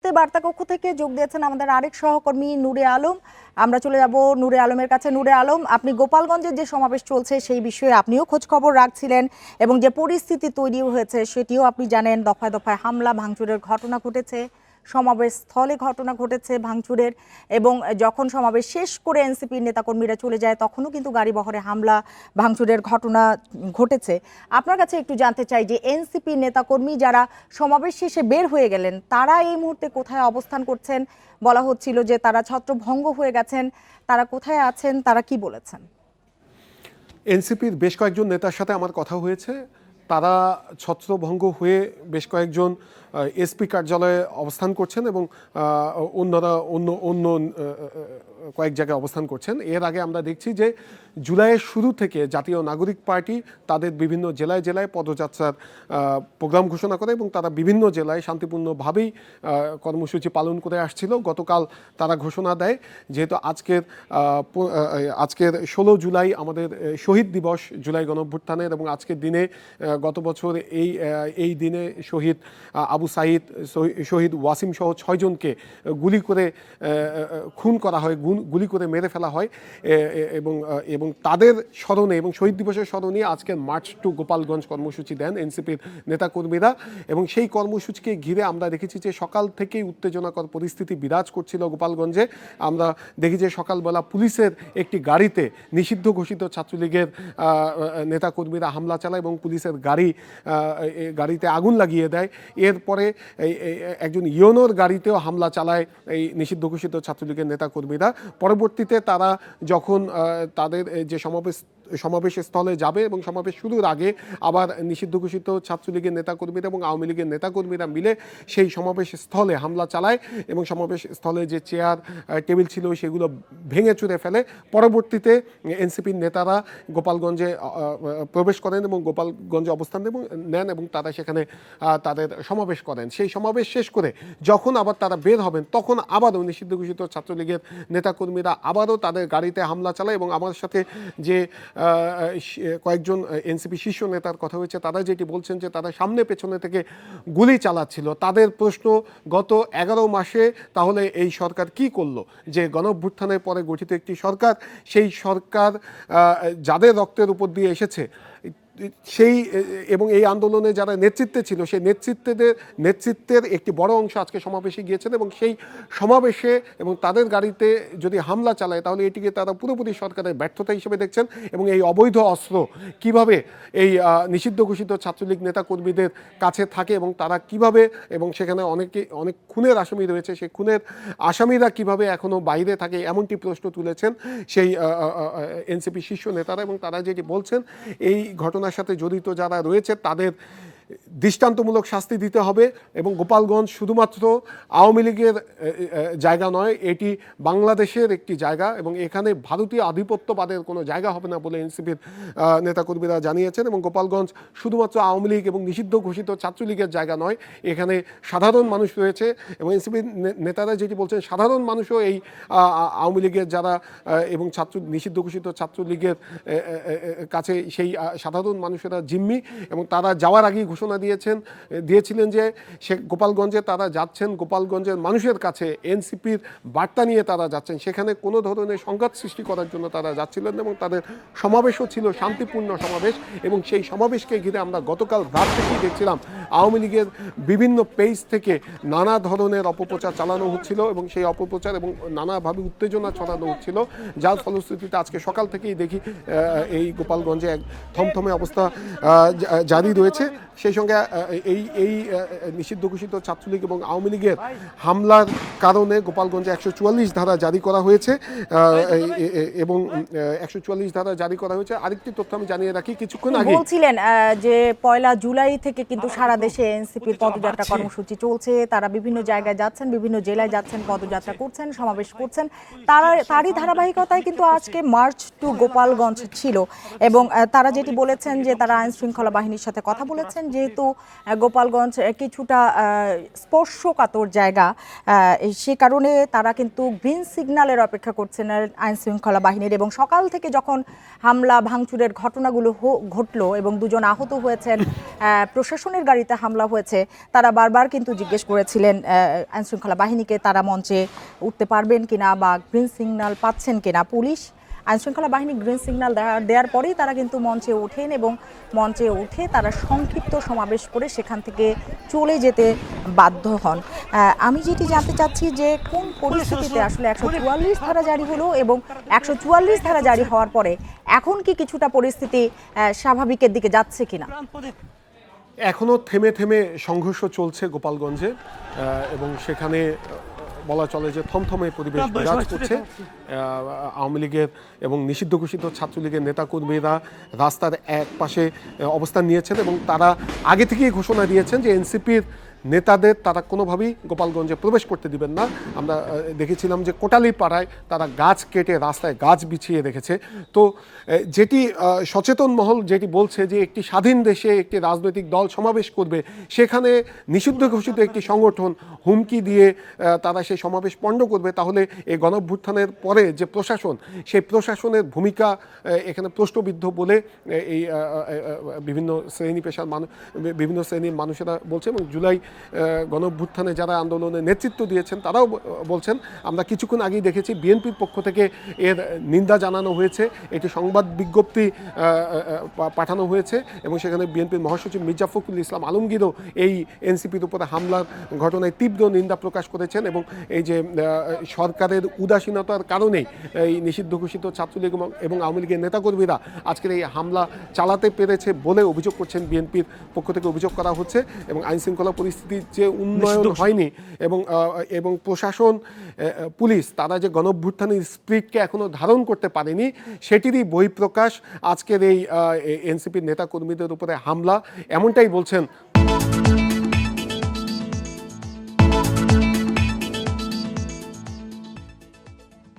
মুহূর্তে বার্তা কক্ষ থেকে যোগ দিয়েছেন আমাদের আরেক সহকর্মী নূরে আলম। আমরা চলে যাব নূরে আলমের কাছে। নূরে আলম, আপনি গোপালগঞ্জের যে সমাবেশ চলছে সেই বিষয়ে আপনিও খোঁজ খবর রাখছিলেন এবং যে পরিস্থিতি তৈরি হয়েছে সেটিও আপনি জানেন। দফায় দফায় হামলা ভাঙচুরের ঘটনা ঘটেছে, সমাবেশ স্থলে ঘটনা ঘটেছে ভাঙচুরের, এবং যখন সমাবেশ শেষ করে এনসিপির নেতাকর্মীরা চলে যায় তখনও কিন্তু গাড়ি বহরে হামলা ভাঙচুরের ঘটনা ঘটেছে। আপনার কাছে একটু জানতে চাই যে এনসিপির নেতাকর্মী যারা সমাবেশ শেষে বের হয়ে গেলেন তারা এই মুহূর্তে কোথায় অবস্থান করছেন? বলা হচ্ছিল যে তারা ছত্রভঙ্গ হয়ে গেছেন, তারা কোথায় আছেন, তারা কি বলেছেন? এনসিপির বেশ কয়েকজন নেতার সাথে আমার কথা হয়েছে। তারা ছত্রভঙ্গ হয়ে বেশ কয়েকজন এসপি কার্যালয়ে অবস্থান করছেন এবং অন্যরা অন্য কয়েক জায়গায় অবস্থান করছেন। এর আগে আমরা দেখছি যে জুলাইয়ের শুরু থেকে জাতীয় নাগরিক পার্টি তাদের বিভিন্ন জেলায় জেলায় পদযাত্রার প্রোগ্রাম ঘোষণা করে এবং তারা বিভিন্ন জেলায় শান্তিপূর্ণভাবেই কর্মসূচি পালন করে আসছিল। গতকাল তারা ঘোষণা দেয় যেহেতু আজকের 16 জুলাই আমাদের শহীদ দিবস, জুলাই গণঅভ্যুত্থানের, এবং আজকের দিনে গত বছর এই দিনে শহীদ আবু সাঈদ, শহীদ ওয়াসিম সহ 6 জনকে গুলি করে খুন করা হয়, গুলি করে মেরে ফেলা হয় এবং তাদের স্মরণে এবং শহীদ দিবসের স্মরণে আজকের মার্চ টু গোপালগঞ্জ কর্মসূচি দেন এনসিপির নেতাকর্মীরা। এবং সেই কর্মসূচিকে ঘিরে আমরা দেখেছি যে সকাল থেকেই উত্তেজনাকর পরিস্থিতি বিরাজ করছিল গোপালগঞ্জে। আমরা দেখি যে সকালবেলা পুলিশের একটি গাড়িতে নিষিদ্ধ ঘোষিত ছাত্রলীগের নেতাকর্মীরা হামলা চালায় এবং পুলিশের গাড়িতে আগুন লাগিয়ে দেয়। এরপরে একজন ইয়োনোর গাড়িতেও হামলা চালায় এই নিষিদ্ধ ঘোষিত ছাত্রলীগের নেতাকর্মীরা। পরবর্তীতে তারা যখন তাদের যে সমাবেশ স্থলে যাবে এবং সমাবেশ শুরুর আগে আবার নিষিদ্ধ ঘোষিত ছাত্রলীগের নেতাকর্মীরা এবং আওয়ামী লীগের নেতাকর্মীরা মিলে সেই সমাবেশ স্থলে হামলা চালায় এবং সমাবেশ স্থলে যে চেয়ার টেবিল ছিল সেগুলো ভেঙে চুরে ফেলে। পরবর্তীতে এনসিপির নেতারা গোপালগঞ্জে প্রবেশ করেন এবং গোপালগঞ্জে অবস্থান নেন এবং তারা সেখানে তাদের সমাবেশ করেন। সেই সমাবেশ শেষ করে যখন আবার তারা বের হবেন তখন আবারও নিষিদ্ধ ঘোষিত ছাত্রলীগের নেতাকর্মীরা আবারও তাদের গাড়িতে হামলা চালায় এবং আমার সাথে যে কয়েকজন এনসিপি শীর্ষ নেতার কথা হয়েছে তারা যেটি বলছেন যে তারা সামনে পেছনে থেকে গুলি চালাচ্ছিল। তাদের প্রশ্ন, গত 11 মাসে তাহলে এই সরকার কি করলো? যে গণঅভ্যুত্থানের পরে গঠিত একটি সরকার, সেই সরকার যাদের রক্তের উপর দিয়ে এসেছে সেই এবং এই আন্দোলনে যারা নেতৃত্বে ছিল সেই নেতৃত্বের একটি বড় অংশ আজকে সমাবেশে গিয়েছেন এবং সেই সমাবেশে এবং তাদের গাড়িতে যদি হামলা চালায় তাহলে এটিকে তারা পুরোপুরি সরকারের ব্যর্থতা হিসেবে দেখছেন এবং এই অবৈধ অস্ত্র কিভাবে এই নিষিদ্ধ ঘোষিত ছাত্রলীগ নেতাকর্মীদের কাছে থাকে এবং তারা কিভাবে, এবং সেখানে অনেক খুনের আসামি রয়েছে, সেই খুনের আসামিরা কিভাবে এখনও বাইরে থাকে এমনটি প্রশ্ন তুলেছেন সেই এনসিপি শীর্ষ নেতারা। এবং তারা যেটি বলছেন এই ঘটনার সাথে জড়িত যারা রয়েছে তাদের দৃষ্টান্তমূলক শাস্তি দিতে হবে এবং গোপালগঞ্জ শুধুমাত্র আওয়ামী লীগের জায়গা নয়, এটি বাংলাদেশের একটি জায়গা এবং এখানে ভারতীয় আধিপত্যবাদের কোনো জায়গা হবে না বলে এনসিপির নেতাকর্মীরা জানিয়েছেন। এবং গোপালগঞ্জ শুধুমাত্র আওয়ামী লীগ এবং নিষিদ্ধ ঘোষিত ছাত্রলীগের জায়গা নয়, এখানে সাধারণ মানুষ রয়েছে এবং এনসিপির নেতারা যেটি বলছেন সাধারণ মানুষও এই আওয়ামী লীগের যারা এবং নিষিদ্ধ ঘোষিত ছাত্রলীগের কাছে সেই সাধারণ মানুষেরা জিম্মি এবং তারা যাওয়ার আগেই ঘোষণা দিয়েছিলেন যে সে গোপালগঞ্জে তারা যাচ্ছেন গোপালগঞ্জের মানুষের কাছে এনসিপির বার্তা নিয়ে তারা যাচ্ছেন, সেখানে কোনো ধরনের সংঘাত সৃষ্টি করার জন্য তারা যাচ্ছিলেন এবং তাদের সমাবেশও ছিল শান্তিপূর্ণ সমাবেশ। এবং সেই সমাবেশকে ঘিরে আমরা গতকাল রাত থেকেই দেখছিলাম আওয়ামী লীগের বিভিন্ন পেজ থেকে নানা ধরনের অপপ্রচার চালানো হচ্ছিল এবং সেই অপপ্রচার এবং নানাভাবে উত্তেজনা ছড়ানো হচ্ছিল, যার ফলশ্রুতিতে আজকে সকাল থেকেই দেখি এই গোপালগঞ্জে এক থমথমে অবস্থা জারি রয়েছে। সেই সঙ্গে এই নিষিদ্ধ ঘোষিত ছাত্রলীগ এবং আওয়ামী লীগের হামলার কারণে গোপালগঞ্জে 144 ধারা জারি করা হয়েছে এবং 144 ধারা জারি করা হয়েছে। আরেকটি তথ্য আমি জানিয়ে রাখি, কিছুক্ষণ আগে বলছিলেন যে 1 জুলাই থেকে কিন্তু সারা দেশে এনসিপির পদযাত্রা কর্মসূচি চলছে, তারা বিভিন্ন জায়গায় যাচ্ছেন, বিভিন্ন জেলায় যাচ্ছেন, পদযাত্রা করছেন, সমাবেশ করছেন। তারই ধারাবাহিকতায় কিন্তু আজকে মার্চ টু গোপালগঞ্জ ছিল এবং তারা যেটি বলেছেন যে তারা আইন শৃঙ্খলা বাহিনীর সাথে কথা বলেছেন যে যেহেতু গোপালগঞ্জ কিছুটা স্পর্শকাতর জায়গা, সে কারণে তারা কিন্তু গ্রিন সিগন্যালের অপেক্ষা করছেন আইন শৃঙ্খলা বাহিনীর। এবং সকাল থেকে যখন হামলা ভাঙচুরের ঘটনাগুলো ঘটলো এবং দুজন আহত হয়েছেন, প্রশাসনের গাড়িতে হামলা হয়েছে, তারা বারবার কিন্তু জিজ্ঞেস করেছিলেন আইন শৃঙ্খলা বাহিনীকে তারা মঞ্চে উঠতে পারবেন কিনা বা গ্রিন সিগন্যাল পাচ্ছেন কিনা। পুলিশ আইন শৃঙ্খলা বাহিনী গ্রিন সিগন্যাল দেওয়ার পরেই তারা কিন্তু মঞ্চে ওঠেন এবং মঞ্চে উঠে তারা সংক্ষিপ্ত সমাবেশ করে সেখান থেকে চলে যেতে বাধ্য হন। আমি যেটি জানতে চাচ্ছি যে কোন পরিস্থিতিতে আসলে 144 ধারা জারি হলো এবং 144 ধারা জারি হওয়ার পরে এখন কি কিছুটা পরিস্থিতি স্বাভাবিকের দিকে যাচ্ছে কিনা? এখনো থেমে থেমে সংঘর্ষ চলছে গোপালগঞ্জে এবং সেখানে বলা চলে যে থমথমে পরিবেশ বিরাজ করছে। আওয়ামী লীগের এবং নিষিদ্ধ ঘোষিত ছাত্রলীগের নেতাকর্মীরা রাস্তার এক পাশে অবস্থান নিয়েছেন এবং তারা আগে থেকেই ঘোষণা দিয়েছেন যে এনসিপির নেতাদের তারা কোনোভাবেই গোপালগঞ্জে প্রবেশ করতে দিবেন না। আমরা দেখেছিলাম যে কোটালী পাড়ায় তারা গাছ কেটে রাস্তায় গাছ বিছিয়ে রেখেছে। তো যেটি সচেতন মহল যেটি বলছে যে একটি স্বাধীন দেশে একটি রাজনৈতিক দল সমাবেশ করবে, সেখানে নিষিদ্ধ ঘোষিত একটি সংগঠন হুমকি দিয়ে তারা সেই সমাবেশ পণ্ড করবে, তাহলে এই গণঅভ্যুত্থানের পরে যে প্রশাসন, সেই প্রশাসনের ভূমিকা এখানে প্রশ্নবিদ্ধ বলে এই বিভিন্ন শ্রেণী পেশার বিভিন্ন শ্রেণীর মানুষেরা বলছে। এবং জুলাই গণঅভ্যুত্থানে যারা আন্দোলনে নেতৃত্ব দিয়েছেন তারাও বলছেন। আমরা কিছুক্ষণ আগেই দেখেছি বিএনপির পক্ষ থেকে এর নিন্দা জানানো হয়েছে, একটি সংবাদ বিজ্ঞপ্তি পাঠানো হয়েছে এবং সেখানে বিএনপির মহাসচিব মির্জা ফখরুল ইসলাম আলমগীরও এই এনসিপির উপরে হামলার ঘটনায় তীব্র নিন্দা প্রকাশ করেছেন এবং এই যে সরকারের উদাসীনতার কারণেই এই নিষিদ্ধ ঘোষিত ছাত্রলীগ এবং আওয়ামী লীগের নেতাকর্মীরা আজকের এই হামলা চালাতে পেরেছে বলে অভিযোগ করছেন। বিএনপির পক্ষ থেকে অভিযোগ করা হচ্ছে এবং আইনশৃঙ্খলা পরিস্থিতির যে উন্নয়ন হয়নি এবং প্রশাসন পুলিশ তারা যে গণঅভ্যুত্থানের স্পিরিটকে এখনো ধারণ করতে পারেনি, সেটিরই বহিঃপ্রকাশ আজকের এই এনসিপির নেতাকর্মীদের উপরে হামলা, এমনটাই বলছেন